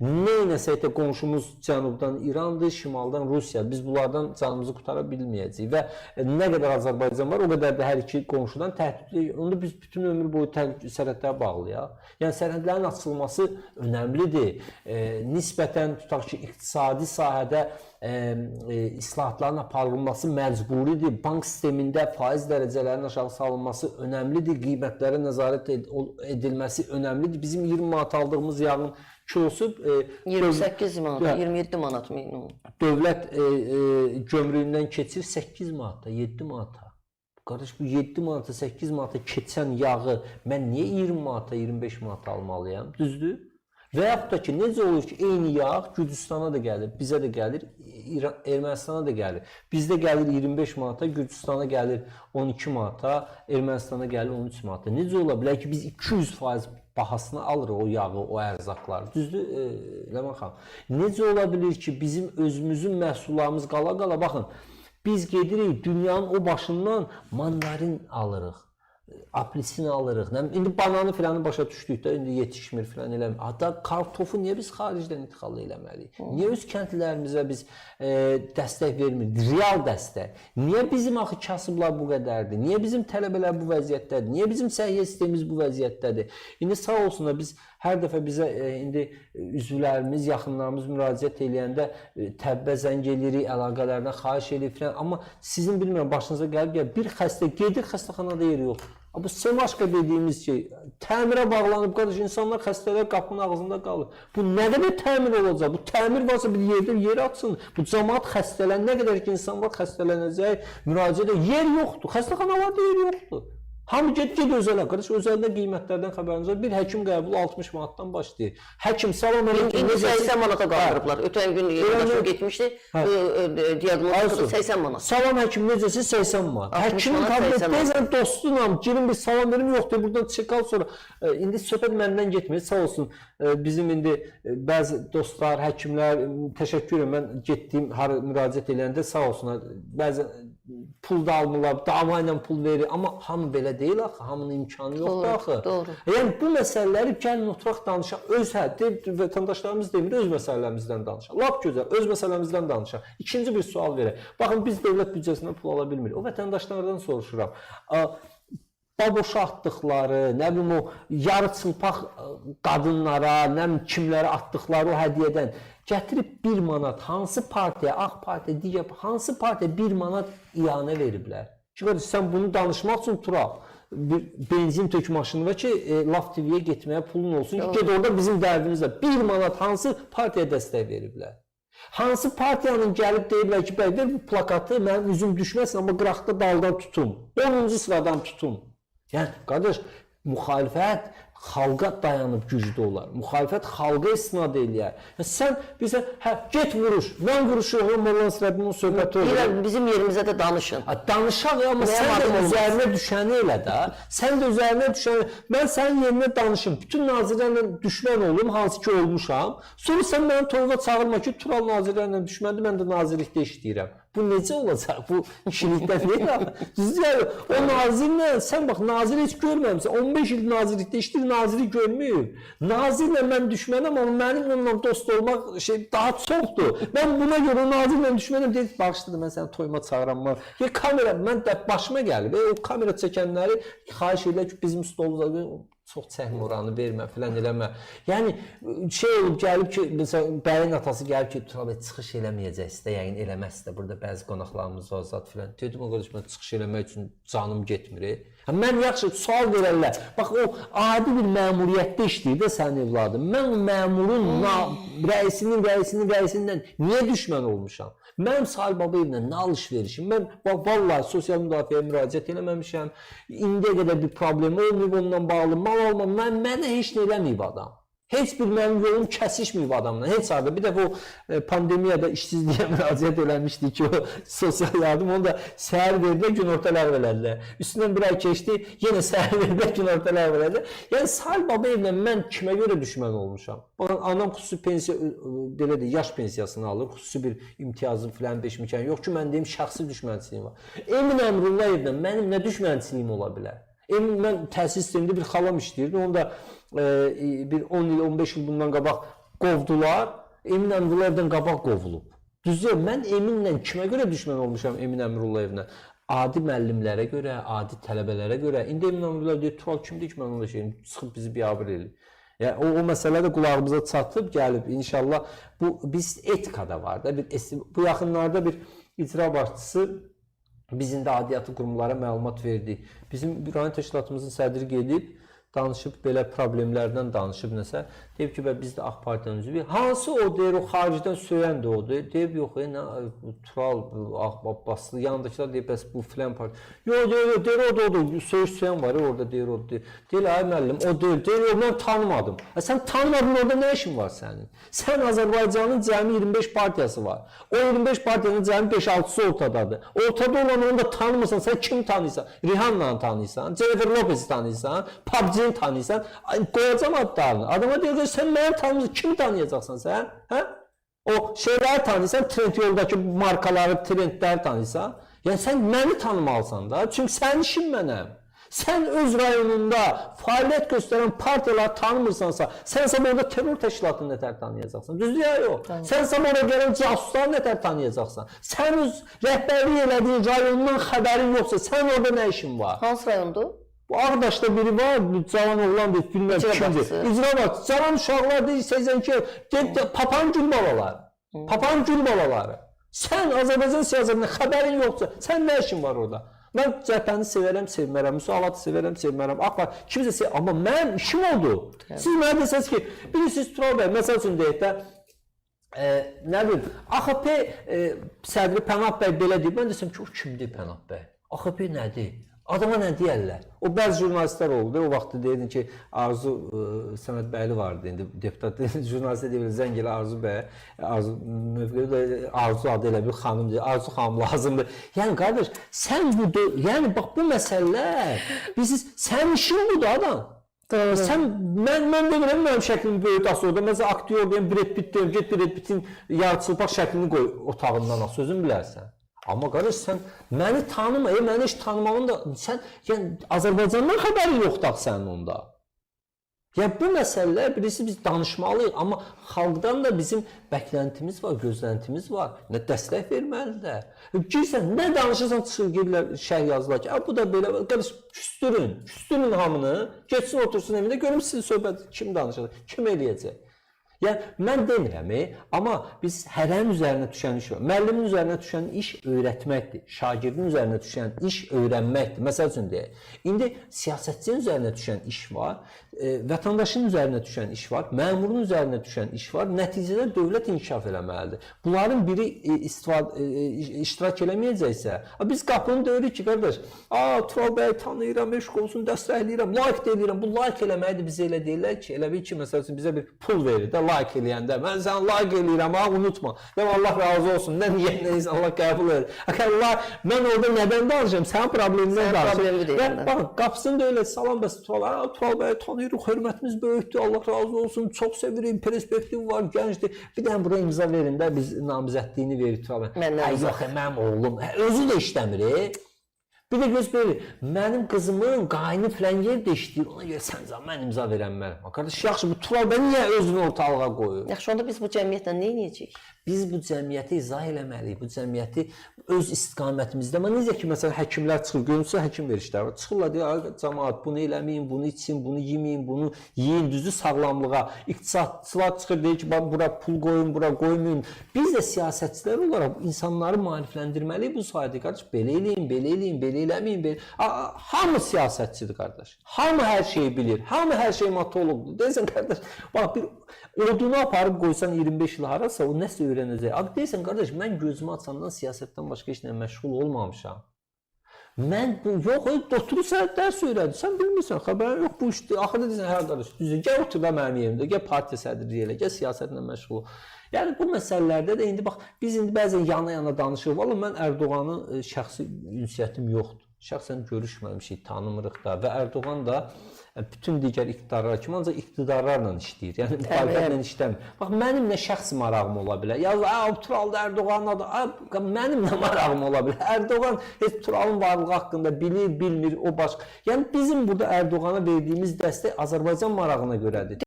Neynəsə də qonşumuz cənubdan İrandır, şimaldan Rusiya. Biz bunlardan canımızı qutara bilməyəcəyik və nə qədər Azərbaycan var, o qədər də hər iki qonşudan təhdidli. Onda biz bütün ömür boyu sərhədlərə bağlıyıq. Yəni sərhədlərin açılması önəmlidir. Nisbətən tutaq ki, iqtisadi sahədə islahatların aparılması məcburidir. Bank sistemində faiz dərəcələrinin aşağı salınması önəmlidir. Qiymətlərə nəzarət edilməsi önəmlidir. Bizim 20 manat aldığımız yağın kilosu 28 manat, 27 manat minimum. Dövlət gömrüyündən keçir 8 manata, 7 manata. Qardaş, bu 7 manata, 8 manata keçən yağı mən niyə 20 manata, 25 manata almalıyam? Düzdür? Və yaxud da ki, necə olur ki, eyni yağ Gürcüstana da gəlir, bizə də gəlir, Ermənistana da gəlir. Bizdə gəlir 25 manata, Gürcüstana gəlir 12 manata, Ermənistana gəlir 13 manata. Necə ola bilər ki, biz 200% bahasına alırıq o yağı, o ərzaqları. Düzdür, Ləman xanım? Necə ola bilir ki, bizim özümüzün məhsullarımız qala-qala, baxın, biz gedirik dünyanın o başından mandarin alırıq. Apelsin alırıq. İndi bananı filanı başa düşdükdə indi yetişmir filan eləmir. Hatta kartofu niyə biz xaricdən ixal eləməliyik? Niyə öz kəndlilərimizə biz dəstək vermirik? Real dəstək. Niyə bizim axı kasıblar bu qədərdir? Niyə bizim tələbələr bu vəziyyətdədir? Niyə bizim səhiyyə sistemimiz bu vəziyyətdədir? İndi sağ olsunlar biz hər dəfə bizə indi üzvlərimiz, yaxınlarımız müraciət eləyəndə təbbə zəng eləyirik, əlaqələrdən xahiş edirik filan. Amma sizin bilmirəm başınıza gəlib bir xəstə gedir, xəstəxanada yeri yoxdur. Bu Semaşka dediyimiz şey, təmirə bağlanıb, qardaş, insanlar xəstələr qapının ağzında qalır. Bu nə qədər təmir olacaq? Bu təmir varsa bir yerdə yer açsın. Bu cəmaat xəstələn, nə qədər ki insan var xəstələnəcək, müraciət edir, yer yoxdur. Xəstəxanalarda yer yoxdur. Hamı get özələ, qardaş, özəldə qiymətlərdən xəbəriniz var. Bir həkim qəbulu 60 manatdan başlayır. Həkim salam əleykum. İndi 80 manata qaldırıblar. Ötən gün yoldaşım getmişdi, diaqnostikada 80 manat. Salam həkim necəsi 80 manat. Həkimin kabinetdəysən dostunam, girin bir salam verim, yoxdur, buradan çıxal sonra. İndi söhbət məndən getmir, sağ olsun. Bizim indi bəzi dostlar, həkimlər, təşəkkür edirəm, mən getdiyim, müraciət edəndə sağ olsunlar, bəzi pul da almırlar, dava ilə pul verir, amma hamı belə deyil axı, hamının imkanı yoxdur axı. Doğru. Yəni bu məsələləri gəlin oturaq danışaq, vətəndaşlarımız demir, öz məsələlərimizdən danışaq. Lap gözəl, öz məsələmizdən danışaq. İkinci bir sual verək. Baxın, biz dövlət büdcəsindən pul ala bilmirik. O vətəndaşlardan soruşuram. Baboşa atdıqları, nə bilim o yarı çılpaq qadınlara, nə bilim kimlərə atdıqları o hədiyyədən gətirib 1 manat hansı partiya, Ağ partiya, digər hansı partiya 1 manat iyanə veriblər? Ki, sən bunu danışmaq üçün Tural, bir benzin tök maşını var ki, Laf TV-yə getməyə pulun olsun ki, ged orada bizim dərdimizdə 1 manat hansı partiya dəstək veriblər? Hansı partiyanın gəlib deyiblər ki, bəydə bu plakatı mənim üzüm düşməsin, amma qıraqda daldan tutum, 10-cu sıradan tutum. Yəni, qardaş, müxalifət xalqa dayanıb güclü olar. Müxalifət xalqa istinad eləyər. Sən bizə, get vuruş, mən vuruşuyorum, Molla Nəsrəddinin söhbəti olur. Bizim yerimizə də danışın. Danışaq, amma sən də üzərinə düşəni elə də. Sən də üzərinə düşəni, mən sənin yerinə danışım, bütün nazirlərlə düşmən olum, hansı ki olmuşam. Sonra sən mənim toyuğa çağırma ki, Tural nazirlərlə düşməndir, mən də nazirlikdə işləyirəm. Bu necə olacaq? Bu kişilikdən deyil. Düzdür, o nazirlə, sən bax, nazir heç görməmişsən. 15 il nazirlikdə işləyir, naziri görməyib. Nazirlə mən düşmənəm, amma mənim onunla dost olmaq daha çoxdur. Mən buna görə nazirlə düşmənəm, deyil, bağışladı, mən səni toyuma çağıram. Kamera, mən də başıma gəlib, o kamera çəkənləri xahiş edirlər ki, bizim stolda çox çəkmə oranı vermə, filan eləmə. Yəni, olub, gəlib ki, məsələn, bəyin atası gəlib ki, Tural bəy, çıxış eləməyəcəksə də, yəni eləməzsə də, burada bəzi qonaqlarımız var, zat filan. Dedim, o qardaş, mən çıxış eləmək üçün canım getmir. Mən yaxşı, sual verərlər. Bax, o adi bir məmuriyyətdə işləyir də sənin evladın. Mən o məmurun rəisindən niyə düşmən olmuşam? Mənim Salih Babayevlə nə alış-verişim? Mən vallahi sosial müdafiəyə müraciət eləməmişəm. İndiyə qədər bir problem olmayıb onunla bağlı. Mal olmam, mənə heç nə eləməyib adam. Heç bir mənim yolum kəsişməyib adamla. Heç arada. Bir dəfə o pandemiyada işsizliyə müraciət eləmişdik ki, o sosial yardım. Onu da səhər verdilər, günortalar verədilər. Üstündən bir ay keçdi, yenə səhər verdilər, günortalar verədilər. Yəni, Salih Babayevlə mən kimə görə düşmən olmuşam? Baxın, anam xüsusi pensiya, belə deyil, yaş pensiyasını alır, xüsusi bir imtiyazı filan, beşmikən. Yox ki, mən deyim, şəxsi düşmənçiliyim var. Emin Əmrullayevlə mənim nə düşmənçiliyim ola bilər? Mən təhsil sistemində bir xalam işləyirdi. Onu da bir 10 il, 15 il bundan qabaq qovdular. Emin Əmirullayevdən qabaq qovulub. Düzdür, mən Eminlə kimə görə düşmən olmuşam Emin Əmirullayevlə? Adi müəllimlərə görə, adi tələbələrə görə. İndi Emin Əmirullah deyir, Tural kimdir ki, mən onunla şeyim, çıxıb bizi biabır eləyir. Yəni, o məsələ də qulağımıza çatıb, gəlib. İnşallah, biz etikada var da, bu yaxınlarda bir icra başçısı bizim də adiyyatı qurumlara məlumat verdi. Bizim rayon təşkilatımızın sədri gedib, danışıb, belə problemlərdən danışıb nəsə. Deyib ki, biz də AK Partiyanın üzvü. Hansı o deyir, o xaricdən söyən də o deyir. Deyib, yox, Tural, Abbaslı, yanındakılar deyib, bəs bu filan parti. Yox, deyir, o da odur. Söyüş söyən var, orada deyir, o deyir. Deyir, ay müəllim, o deyir, deyir, mən tanımadım. Sən tanımadın, orada nə işin var sənin? Sən Azərbaycanın cəmi 25 partiyası var. O 25 partiyanın cəmi 5-6'sı ortadadır. Ortada olan onu da tanımırsan, sən kim tanıyırsan? Rihanna'nı tanıyırsan, Jennifer Lopez'i tanıyırsan, PUBG tanıyırsan, qoyacam adlarını. Adama deyir ki, sən məni tanımırsan, kimi tanıyacaqsan sən? Hə? O şeyləri tanıyırsan, trend yoldakı markaları, trendləri tanıyırsan. Yəni sən məni tanımalısan da, çünki sənin işin mənəm. Sən öz rayonunda fəaliyyət göstərən partiyaları tanımırsansa, sənsə orada terror təşkilatını nətər tanıyacaqsan? Düzdür ya yox? Sənsə orada gələn casusları nətər tanıyacaqsan? Sən öz rəhbərlik elədiyin rayonundan xəbərin yoxsa, sən orada nə işin var? Hansı rayondur? Bu Ağdaşda biri var, cavan oğlan bir bilmem kimdir. İcra var. Cavan uşaqlar deyir, 82, papan gül balaları. Papan gül balaları. Sən Azərbaycan siyasətində xəbərin yoxsa, sən nə işin var orada? Mən cəbhəni sevərəm, sevmərəm, müsavatı sevərəm, sevmərəm. Kimsə sevərəm, amma mənim işim oldu. Siz mənə desəniz ki, bilirsiniz Tural bəy, məsəl üçün deyək də, nə bilim, AXP sədri Pənah bəy belə deyib, mən desəm ki, o kimdir Pənah bəy? AXP nədir? Adama nə deyərlər? O bəzi jurnalistlər oldu. O vaxt deyirdin ki, Arzu Səməd bəyli vardı indi deputat jurnalistə deyirlər zəng elə Arzu bəy, Arzu mövqedə Arzu adı elə bir xanımdır. Arzu xanım lazımdır. Yəni qardaş, sən bu yəni bax bu məsələlər sənin işin budur adam. Sən mən demirəm mənim şəklimi böyüt as orada. Məsələn aktyor deyim Brad Pitt deyim, get Brad Pittin yarıçılpaq şəklini qoy otağından as, sözün bilərsən. Amma qardaş sən məni tanıma, məni heç tanımağın da sən yəni Azərbaycandan xəbəri yoxdur sənin onda. Yəni bu məsələlər bilirsiniz biz danışmalıyıq, amma xalqdan da bizim bəklentimiz var, gözləntimiz var. Nə dəstək verməlidirlər. Girsən, nə danışırsan çıxır girlər şərh yazılar ki, bu da belə qardaş küstürün hamını, getsin otursun evində görüm sizin söhbət kim danışır, kim eləyəcək. Yəni mən demirəm, amma biz hərənin üzərinə düşən iş var. Müəllimin üzərinə düşən iş öyrətməkdir. Şagirdin üzərinə düşən iş öyrənməkdir. Məsəl üçün deyək. İndi siyasətçinin üzərinə düşən iş var, vətəndaşın üzərinə düşən iş var, məmurun üzərinə düşən iş var. Nəticədə dövlət inkişaf eləməlidir. Bunların biri iştirak eləməyəcəksə, biz qapını döyürük ki, qardaş, Tural bəy tanıyıram, eşq olsun, dəstəkləyirəm, like deyirəm. Bu like eləməkdir, bizə elə deyirlər ki, elə bil ki, məsəl üçün bizə bir pul verir də, like eləyəndə, mən sən like eləyirəm, unutma. Deyəm, Allah razı olsun, nə niyyətlə Allah qəbul edir. Mən orada nədən danışıram, sənin problemindən danışıram. Baxın, qapısını da elə salam bəs Tural bəy tanıyırıq, hörmətimiz böyükdür, Allah razı olsun, çox sevirik, perspektiv var, gəncdir. Bir dənə bura imza verin də, biz namizədliyini verir Tural bəy. Yox, mənim oğlum, özü də işləmir. Bir də göz verir, mənim qızımın qayını filan yerdə işləyir, ona görə sən mən imza verənməliyəm. Qardaş, yaxşı, bu Tural bəy niyə özünü ortalığa qoyur? Yaxşı, onda biz bu cəmiyyətlə nə edəcəyik? Biz bu cəmiyyəti izah eləməliyik, bu cəmiyyəti öz istiqamətimizdə. Amma necə ki, məsələn, həkimlər çıxır, görünsə həkim verişləri var. Çıxırlar, deyir, cəmaat, bunu eləməyin, bunu için, bunu yeməyin, bunu yiyin, düzü sağlamlığa. İqtisadçılar çıxır, deyir ki, bura pul qoyun, bura qoymayın. Biz də siyasətçilər olaraq insanları maarifləndirməliyik bu sayədə. Qardaş, belə eləyin, belə eləyin, belə eləməyin, belə. Hamı siyasətçidir, qardaş. Hamı hər şeyi bilir, hamı hər şey matologdur. Deyirsən, qardaş, bax, bir odunu aparıb qoysan 25 il harasa, o nəsə öyrənəcək. Deyirsən, qardaş, mən gözümü açandan siyasətdən başqa işlə məşğul olmamışam. Mən, yox, oturub sənə dərs öyrədir. Sən bilmirsən, xəbərin yox, bu işdir. Axırda deyirsən, hə, qardaş, düzdür, gəl otur da mənim yerimdə, gəl partiya sədrliyi elə, gəl siyasətlə məşğul ol. Yəni, bu məsələlərdə də indi, bax, biz indi bəzən yana-yana danışırıq. Valla, mən Ərdoğanın şəxsi ünsiyyətim yoxdur. Şəxsən görüşməmişik, tanımırıq da və Ərdoğan da bütün digər iqtidarlar kimi ancaq iqtidarlarla işləyir. Yəni müxalifətlə işləmir. Bax mənim nə şəxsi marağım ola bilər. Ya Tural Ərdoğanın adı, mənim nə marağım ola bilər. Ərdoğan heç Turalın varlığı haqqında bilir, bilmir, o başqa. Yəni bizim burada Ərdoğana verdiyimiz dəstək Azərbaycan marağına görədir.